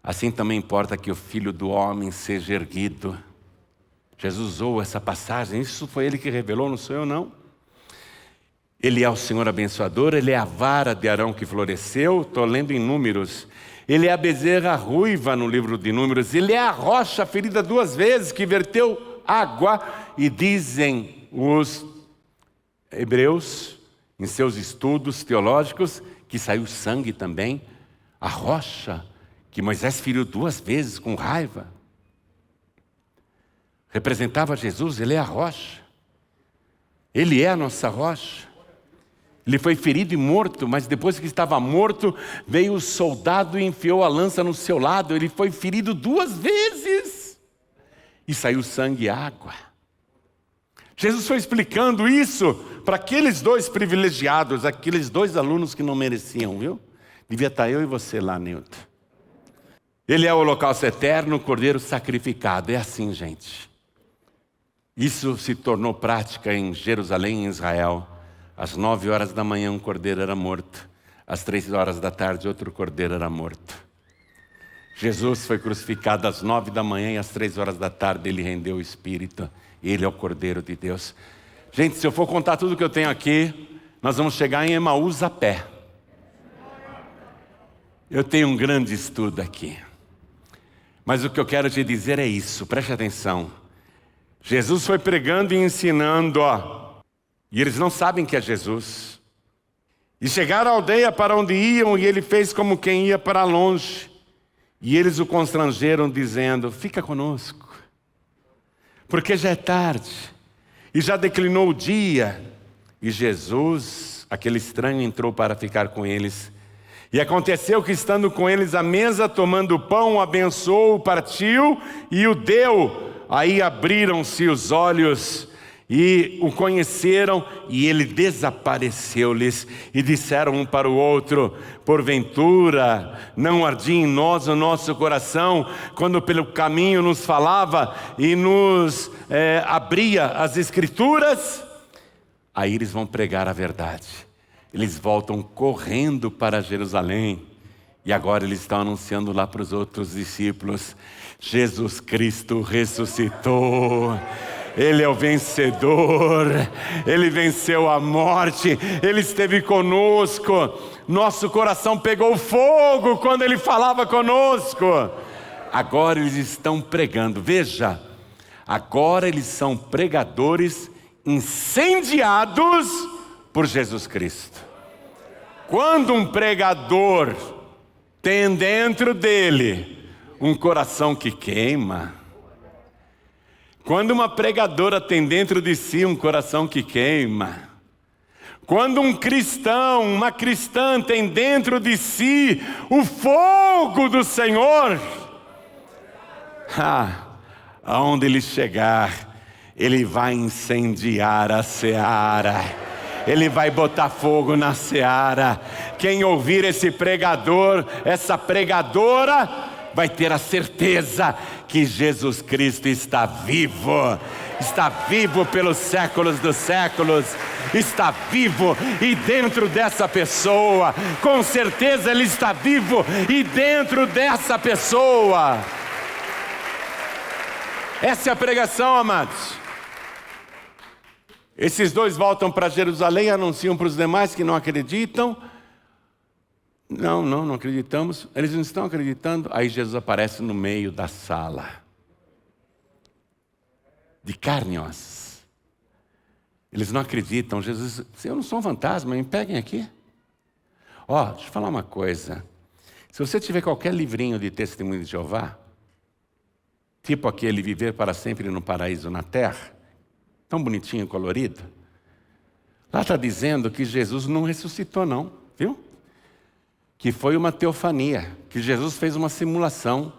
S1: Assim também importa que o Filho do Homem seja erguido. Jesus usou essa passagem, isso foi Ele que revelou, não sou eu não. Ele é o Senhor abençoador, Ele é a vara de Arão que floresceu, estou lendo em Números. Ele é a bezerra ruiva no livro de Números, Ele é a rocha ferida 2 vezes que verteu água, e dizem os hebreus, em seus estudos teológicos, que saiu sangue também. A rocha que Moisés feriu 2 vezes com raiva representava Jesus. Ele é a rocha, Ele é a nossa rocha. Ele foi ferido e morto, mas depois que estava morto, veio o soldado e enfiou a lança no seu lado. Ele foi ferido 2 vezes e saiu sangue e água. Jesus foi explicando isso para aqueles 2 privilegiados, aqueles 2 alunos que não mereciam, viu? Devia estar eu e você lá, Nilton. Ele é o holocausto eterno, o cordeiro sacrificado. É assim, gente. Isso se tornou prática em Jerusalém, em Israel. Às 9 horas da manhã um cordeiro era morto. Às 3 horas da tarde outro cordeiro era morto. Jesus foi crucificado às 9 da manhã e às 3 horas da tarde Ele rendeu o Espírito. Ele é o Cordeiro de Deus. Gente, se eu for contar tudo que eu tenho aqui, nós vamos chegar em Emaús a pé. Eu tenho um grande estudo aqui. Mas o que eu quero te dizer é isso, preste atenção. Jesus foi pregando e ensinando, e eles não sabem que é Jesus. E chegaram à aldeia para onde iam, e Ele fez como quem ia para longe. E eles o constrangeram, dizendo: fica conosco, porque já é tarde, e já declinou o dia. E Jesus, aquele estranho, entrou para ficar com eles. E aconteceu que, estando com eles à mesa, tomando o pão, abençoou, partiu e o deu. Aí abriram-se os olhos e o conheceram, e Ele desapareceu-lhes. E disseram um para o outro: porventura não ardia em nós o nosso coração, quando pelo caminho nos falava e nos abria as Escrituras? Aí eles vão pregar a verdade. Eles voltam correndo para Jerusalém, e agora eles estão anunciando lá para os outros discípulos: Jesus Cristo ressuscitou. Ele é o vencedor, Ele venceu a morte, Ele esteve conosco. Nosso coração pegou fogo quando Ele falava conosco. Agora eles estão pregando, veja, agora eles são pregadores incendiados por Jesus Cristo. Quando um pregador tem dentro dele um coração que queima, quando uma pregadora tem dentro de si um coração que queima, quando um cristão, uma cristã tem dentro de si o fogo do Senhor, aonde ele chegar, ele vai incendiar a seara. Ele vai botar fogo na seara. Quem ouvir esse pregador, essa pregadora, vai ter a certeza que Jesus Cristo está vivo pelos séculos dos séculos, está vivo, e dentro dessa pessoa, com certeza Ele está vivo, e dentro dessa pessoa. Essa é a pregação, amados. Esses 2 voltam para Jerusalém e anunciam para os demais que não acreditam. Não acreditamos. Eles não estão acreditando. Aí Jesus aparece no meio da sala, de carne e ossos. Eles não acreditam. Jesus diz: eu não sou um fantasma, me peguem aqui. Deixa eu falar uma coisa. Se você tiver qualquer livrinho de Testemunho de Jeová, tipo aquele Viver para Sempre no Paraíso na Terra, tão bonitinho, colorido, lá está dizendo que Jesus não ressuscitou não, viu? Que foi uma teofania, que Jesus fez uma simulação,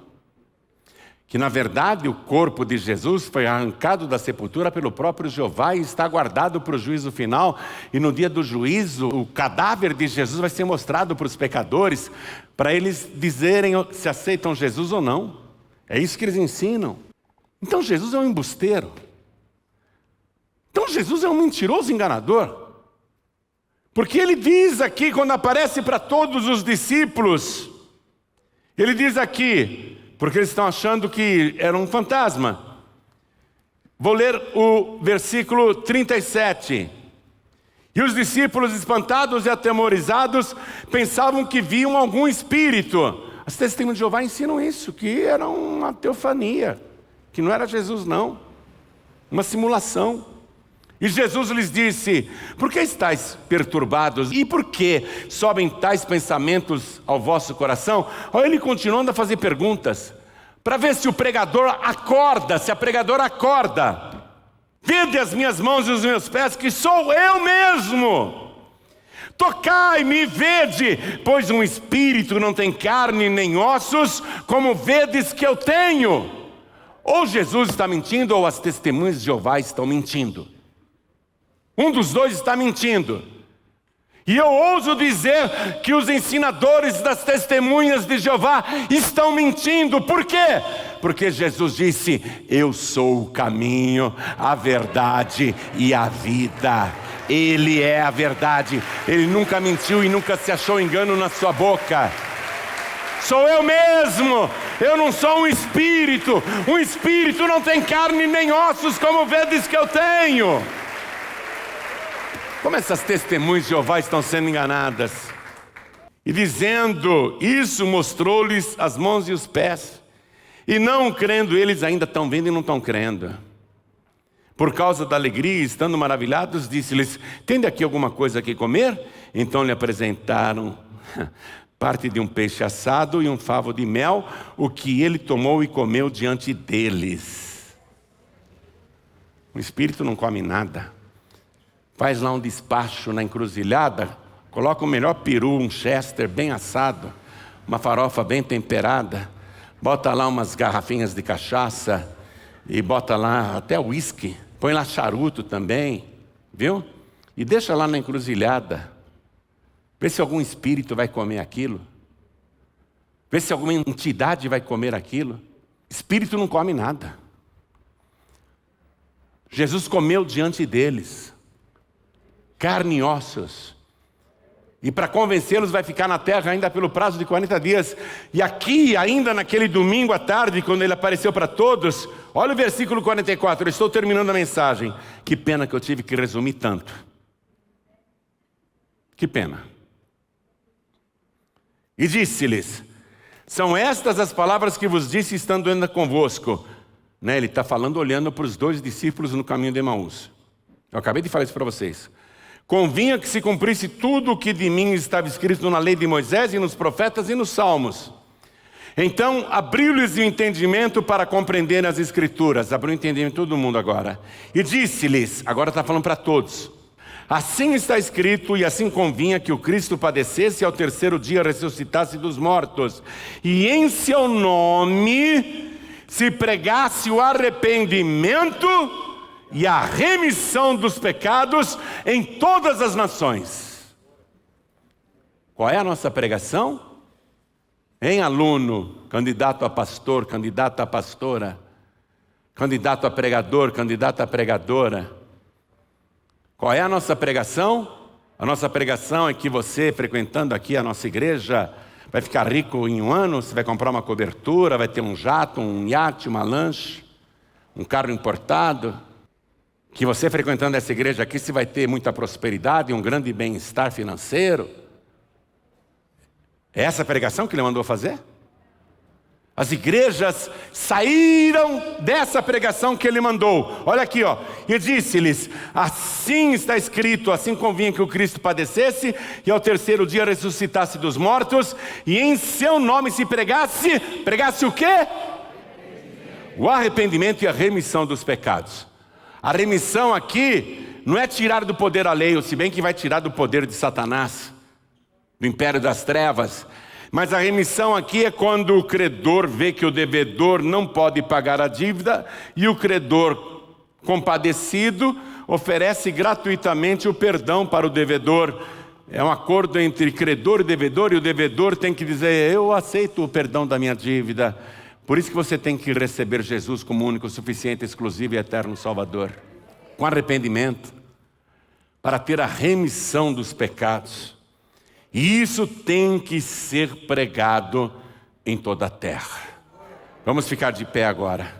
S1: que na verdade o corpo de Jesus foi arrancado da sepultura pelo próprio Jeová e está guardado para o juízo final, e no dia do juízo o cadáver de Jesus vai ser mostrado para os pecadores, para eles dizerem se aceitam Jesus ou não. É isso que eles ensinam. Então Jesus é um embusteiro. Então Jesus é um mentiroso enganador. Porque ele diz aqui, quando aparece para todos os discípulos, ele diz aqui, porque eles estão achando que era um fantasma. Vou ler o versículo 37. E os discípulos, espantados e atemorizados, pensavam que viam algum espírito. As testemunhas de Jeová ensinam isso, que era uma teofania, que não era Jesus não, uma simulação. E Jesus lhes disse: por que estáis perturbados? E por que sobem tais pensamentos ao vosso coração? Olha, ele continuando a fazer perguntas, para ver se o pregador acorda, se a pregadora acorda. Vede as minhas mãos e os meus pés, que sou eu mesmo. Tocai-me e vede, pois um espírito não tem carne nem ossos, como vedes que eu tenho. Ou Jesus está mentindo, ou as testemunhas de Jeová estão mentindo. Um dos dois está mentindo. E eu ouso dizer que os ensinadores das testemunhas de Jeová estão mentindo. Por quê? Porque Jesus disse: eu sou o caminho, a verdade e a vida. Ele é a verdade. Ele nunca mentiu e nunca se achou engano na sua boca. Sou eu mesmo. Eu não sou um espírito. Um espírito não tem carne nem ossos, como vedes que eu tenho. Como essas testemunhas de Jeová estão sendo enganadas. E dizendo isso, mostrou-lhes as mãos e os pés. E não crendo, eles ainda estão vendo e não estão crendo. Por causa da alegria, estando maravilhados, disse-lhes: tende aqui alguma coisa que comer? Então lhe apresentaram parte de um peixe assado e um favo de mel, o que ele tomou e comeu diante deles. O espírito não come nada. Faz lá um despacho na encruzilhada, coloca o melhor peru, um chester bem assado, uma farofa bem temperada, bota lá umas garrafinhas de cachaça e bota lá até uísque, põe lá charuto também, viu? E deixa lá na encruzilhada. Vê se algum espírito vai comer aquilo. Vê se alguma entidade vai comer aquilo. Espírito não come nada. Jesus comeu diante deles. Carne e ossos. E para convencê-los vai ficar na terra ainda pelo prazo de 40 dias. E aqui, ainda naquele domingo à tarde, quando ele apareceu para todos, olha o versículo 44, eu estou terminando a mensagem. Que pena que eu tive que resumir tanto. Que pena. E disse-lhes: são estas as palavras que vos disse estando ainda convosco. Ele está falando olhando para os dois discípulos no caminho de Emaús. Eu acabei de falar isso para vocês. Convinha que se cumprisse tudo o que de mim estava escrito na lei de Moisés e nos profetas e nos salmos. Então abriu-lhes o entendimento para compreender as escrituras. Abriu o entendimento de todo mundo agora. E disse-lhes, agora está falando para todos: assim está escrito, e assim convinha que o Cristo padecesse e ao terceiro dia ressuscitasse dos mortos. E em seu nome se pregasse o arrependimento e a remissão dos pecados em todas as nações. Qual é a nossa pregação? Hein, aluno, candidato a pastor, candidato a pastora, candidato a pregador, candidata a pregadora. Qual é a nossa pregação? A nossa pregação é que você, frequentando aqui a nossa igreja, vai ficar rico em um ano, você vai comprar uma cobertura, vai ter um jato, um iate, uma lanche, um carro importado. Que você, frequentando essa igreja aqui, você vai ter muita prosperidade, um grande bem-estar financeiro. É essa a pregação que ele mandou fazer? As igrejas saíram dessa pregação que ele mandou. Olha aqui, ó. E disse-lhes: assim está escrito, assim convinha que o Cristo padecesse e ao terceiro dia ressuscitasse dos mortos, e em seu nome se pregasse o quê? O arrependimento e a remissão dos pecados. A remissão aqui não é tirar do poder alheio, se bem que vai tirar do poder de Satanás, do império das trevas. Mas a remissão aqui é quando o credor vê que o devedor não pode pagar a dívida e o credor compadecido oferece gratuitamente o perdão para o devedor. É um acordo entre credor e o devedor tem que dizer: eu aceito o perdão da minha dívida. Por isso que você tem que receber Jesus como único, suficiente, exclusivo e eterno Salvador. Com arrependimento, para ter a remissão dos pecados. E isso tem que ser pregado em toda a terra. Vamos ficar de pé agora.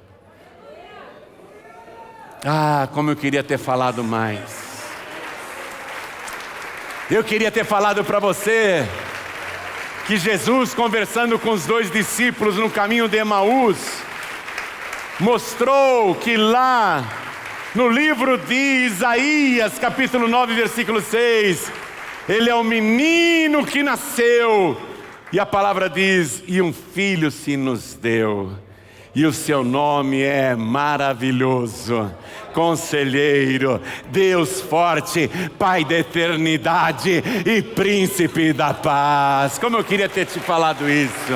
S1: Ah, como eu queria ter falado mais. Eu queria ter falado para você que Jesus, conversando com os 2 discípulos no caminho de Emaús, mostrou que lá no livro de Isaías, capítulo 9, versículo 6, ele é o menino que nasceu, e a palavra diz, e um filho se nos deu, e o seu nome é maravilhoso, Conselheiro, Deus forte, Pai da eternidade e Príncipe da paz. Como eu queria ter te falado isso.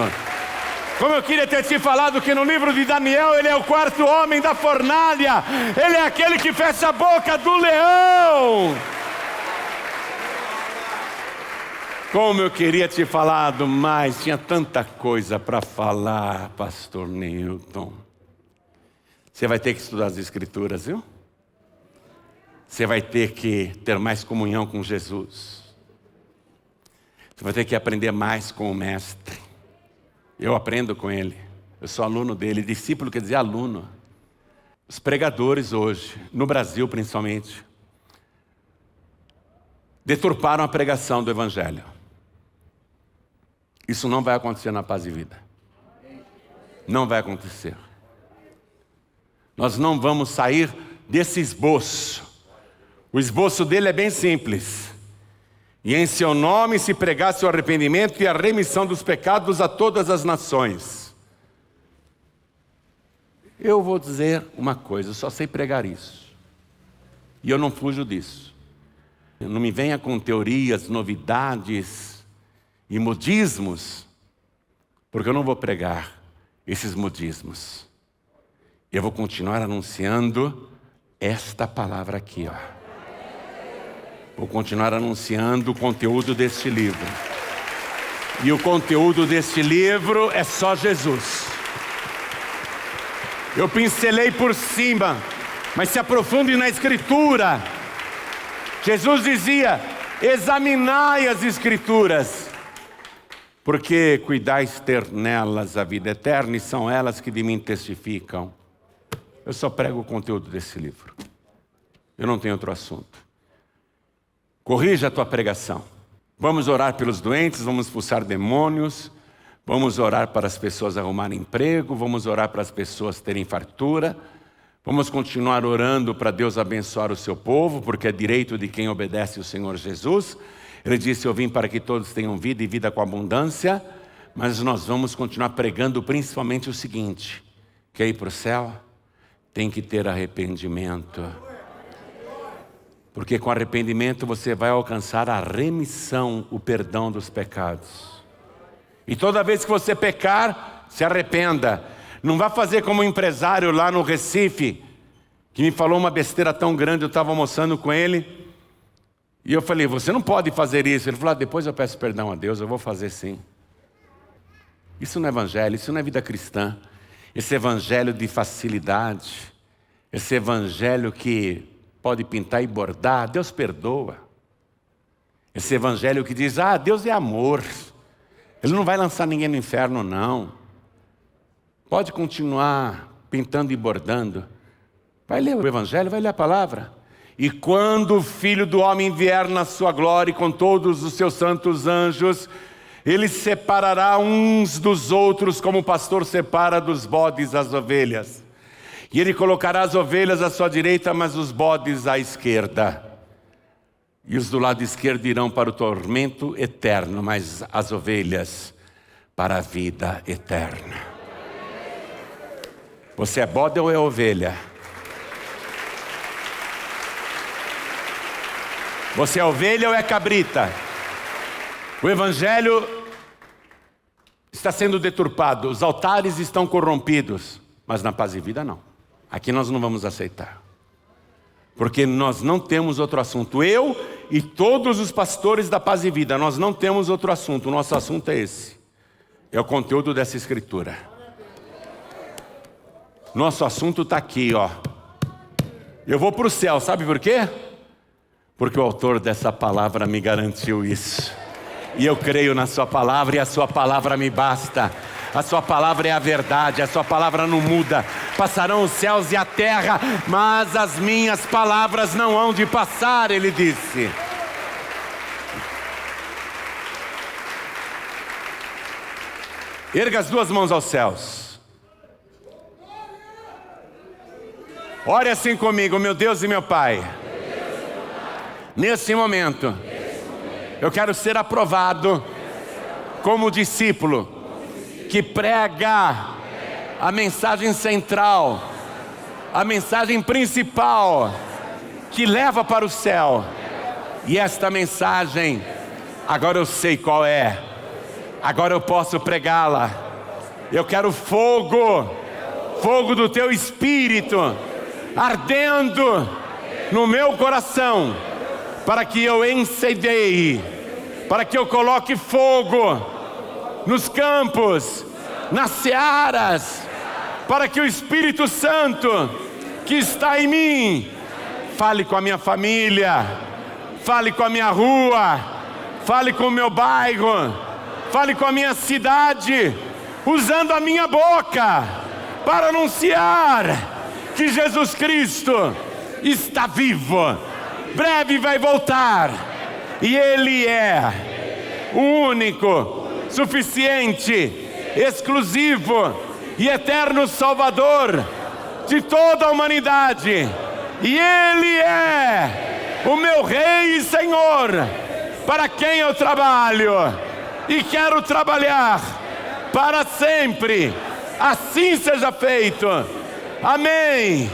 S1: Como eu queria ter te falado que no livro de Daniel ele é o 4º homem da fornalha. Ele é aquele que fecha a boca do leão. Como eu queria te falado mais. Tinha tanta coisa para falar, pastor Newton. Você vai ter que estudar as Escrituras, viu? Você vai ter que ter mais comunhão com Jesus. Você vai ter que aprender mais com o Mestre. Eu aprendo com ele. Eu sou aluno dele. Discípulo quer dizer aluno. Os pregadores hoje, no Brasil principalmente, deturparam a pregação do Evangelho. Isso não vai acontecer na Paz e Vida. Não vai acontecer. Nós não vamos sair desse esboço. O esboço dele é bem simples. E em seu nome se pregasse o arrependimento e a remissão dos pecados a todas as nações. Eu vou dizer uma coisa, eu só sei pregar isso. E eu não fujo disso. Não me venha com teorias, novidades e modismos, porque eu não vou pregar esses modismos. Eu vou continuar anunciando esta palavra aqui, ó. Vou continuar anunciando o conteúdo deste livro. E o conteúdo deste livro é só Jesus. Eu pincelei por cima, mas se aprofunde na Escritura. Jesus dizia, examinai as Escrituras, porque cuidais ter nelas a vida eterna, e são elas que de mim testificam. Eu só prego o conteúdo desse livro. Eu não tenho outro assunto. Corrija a tua pregação. Vamos orar pelos doentes, vamos expulsar demônios, vamos orar para as pessoas arrumarem emprego, vamos orar para as pessoas terem fartura, vamos continuar orando para Deus abençoar o seu povo, porque é direito de quem obedece o Senhor Jesus. Ele disse, eu vim para que todos tenham vida e vida com abundância, mas nós vamos continuar pregando principalmente o seguinte, quer ir para o céu? Tem que ter arrependimento. Porque com arrependimento você vai alcançar a remissão, o perdão dos pecados. E toda vez que você pecar, se arrependa. Não vá fazer como um empresário lá no Recife, que me falou uma besteira tão grande, eu estava almoçando com ele, e eu falei, você não pode fazer isso. Ele falou, depois eu peço perdão a Deus, eu vou fazer sim. Isso não é evangelho, isso não é vida cristã. Esse evangelho de facilidade, esse evangelho que pode pintar e bordar, Deus perdoa. Esse evangelho que diz, Deus é amor, Ele não vai lançar ninguém no inferno não. Pode continuar pintando e bordando. Vai ler o evangelho, vai ler a palavra. E quando o Filho do Homem vier na sua glória com todos os seus santos anjos, Ele separará uns dos outros como o pastor separa dos bodes as ovelhas. E Ele colocará as ovelhas à sua direita, mas os bodes à esquerda. E os do lado esquerdo irão para o tormento eterno, mas as ovelhas para a vida eterna. Você é bode ou é ovelha? Você é ovelha ou é cabrita? O evangelho está sendo deturpado, os altares estão corrompidos, mas na Paz e Vida não. Aqui nós não vamos aceitar. Porque nós não temos outro assunto. Eu e todos os pastores da Paz e Vida, nós não temos outro assunto. O nosso assunto é esse. É o conteúdo dessa escritura. Nosso assunto está aqui, ó. Eu vou para o céu, sabe por quê? porque o autor dessa palavra me garantiu isso. E eu creio na sua palavra e a sua palavra me basta. A sua palavra é a verdade, a sua palavra não muda. Passarão os céus e a terra, mas as minhas palavras não hão de passar, ele disse. Erga as duas mãos aos céus. Ore assim comigo, meu Deus e meu Pai. Nesse momento, eu quero ser aprovado como discípulo que prega a mensagem central, a mensagem principal, que leva para o céu. E esta mensagem, agora eu sei qual é, agora eu posso pregá-la. Eu quero fogo, fogo do teu Espírito, ardendo no meu coração, para que eu incendeie, para que eu coloque fogo nos campos, nas searas, para que o Espírito Santo que está em mim fale com a minha família, fale com a minha rua, fale com o meu bairro, fale com a minha cidade, usando a minha boca para anunciar que Jesus Cristo está vivo, breve vai voltar, e Ele é o único, suficiente, exclusivo e eterno Salvador de toda a humanidade. E Ele é o meu Rei e Senhor, para quem eu trabalho e quero trabalhar para sempre. Assim seja feito. Amém.